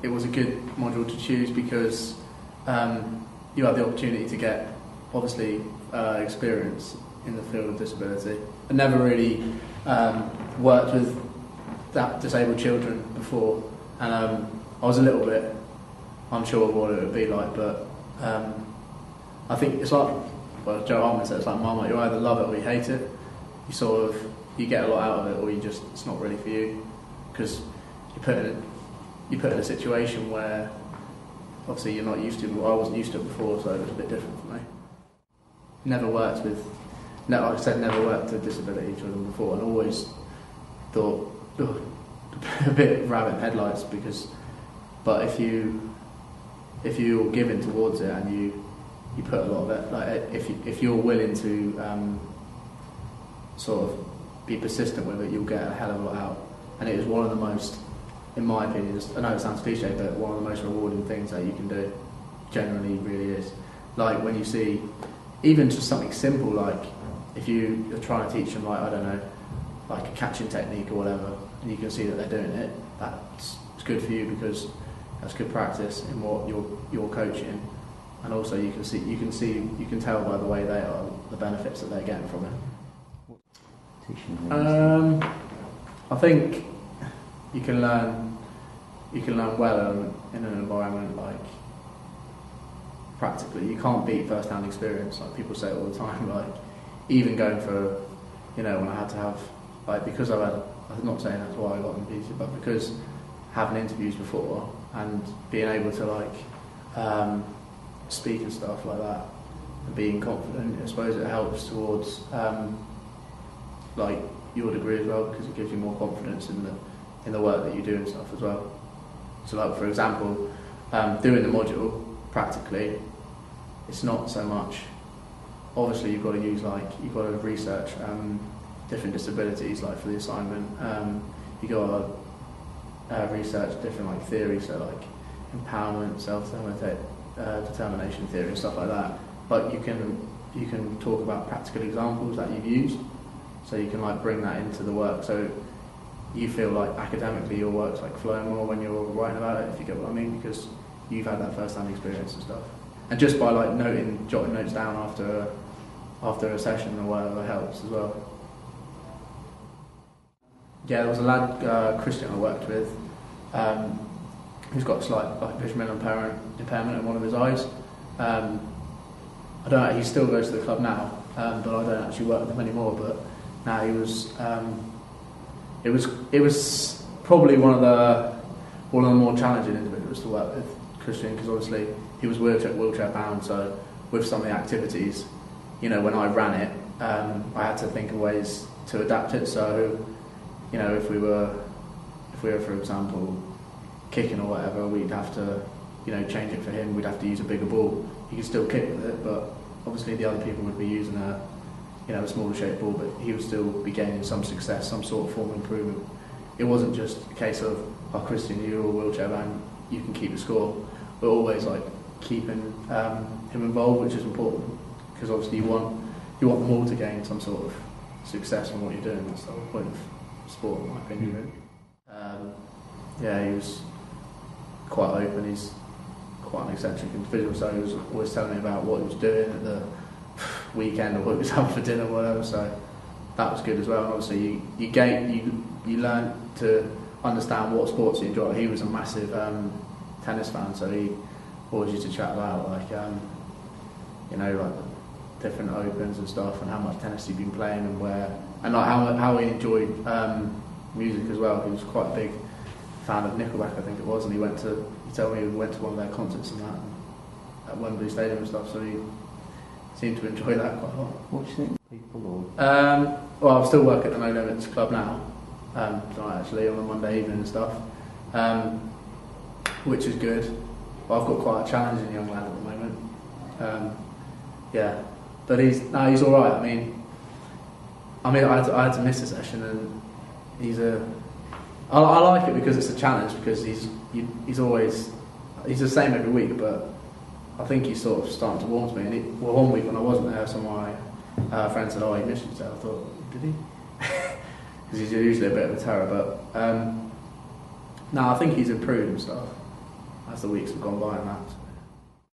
it was a good module to choose because you had the opportunity to get, obviously, experience in the field of disability. I never really worked with disabled children before, and I was a little bit unsure of what it would be like, but I think it's like, well, Joe Hartman said, it's like Marmite, you either love it or you hate it. You get a lot out of it, or it's not really for you, because you put in a situation where obviously you're not used to. I wasn't used to it before, so it was a bit different for me. Never worked with disability children before, and always thought a bit rabbit in headlights, but if you're given towards it and you put a lot of it, like if you're willing to sort of be persistent with it, you'll get a hell of a lot out. And it is one of the most, in my opinion, I know it sounds cliche, but one of the most rewarding things that you can do. Generally, really is. Like when you see, even just something simple, like if you're trying to teach them, like, I don't know, like a catching technique or whatever, and you can see that they're doing it, it's good for you, because that's good practice in what you're coaching, and also you can tell by the way they are the benefits that they're getting from it. I think you can learn well in an environment like practically. You can't beat first-hand experience. Like people say all the time. Like even going for, when I had to have, like, because I'm not saying that's why I got in PT, but because having interviews before and being able to speak and stuff like that and being confident, I suppose it helps towards like your degree as well, because it gives you more confidence in the work that you do and stuff as well. So like for example, doing the module practically, it's not so much, obviously you've got to research different disabilities, like for the assignment, you got to research different like theories, so like empowerment, self-determination theory and stuff like that, but you can talk about practical examples that you've used, so you can like bring that into the work, so you feel like academically your work's like flowing more when you're writing about it, if you get what I mean, because you've had that first-hand experience and stuff. And just by like jotting notes down after a session or whatever helps as well. Yeah, there was a lad, Christian, I worked with, who's got slight like visual impairment in one of his eyes. I don't know, he still goes to the club now, but I don't actually work with him anymore. But now it was probably one of the more challenging individuals to work with, Christian, because obviously he was wheelchair bound. So with some of the activities, when I ran it, I had to think of ways to adapt it. So if we were, for example, kicking or whatever, we'd have to, change it for him. We'd have to use a bigger ball. He could still kick with it, but obviously the other people would be using a smaller shaped ball, but he would still be gaining some success, some sort of form of improvement. It wasn't just a case of, oh, Christian, you're all wheelchair bound, you can keep the score. We're always like keeping him involved, which is important, because obviously you want them all to gain some sort of success in what you're doing. That's the whole point of sport, in my opinion. He was quite open. He's quite an eccentric individual, so he was always telling me about what he was doing at the weekend or what he was having for dinner or whatever, so that was good as well. And obviously you learn to understand what sports you enjoy. He was a massive tennis fan, so he always used to chat about like like different opens and stuff, and how much tennis he'd been playing and where, and like how he enjoyed music as well. He was quite a big fan of Nickelback, I think it was, and he told me he went to one of their concerts and that at Wembley Stadium and stuff, so he seemed to enjoy that quite a lot. What do you think, people? Well, I still work at the No Limits club now, tonight actually, on a Monday evening and stuff, which is good. But I've got quite a challenging young lad at the moment. But he's all right. I mean, I had to miss a session, and I like it because it's a challenge, because he's always the same every week, but I think he's sort of starting to warm to me. And one week when I wasn't there, some of my friends said, "Oh, he missed himself." I thought, did he? Because he's usually a bit of a terror. But no, I think he's improved and stuff. as the weeks have gone by and that.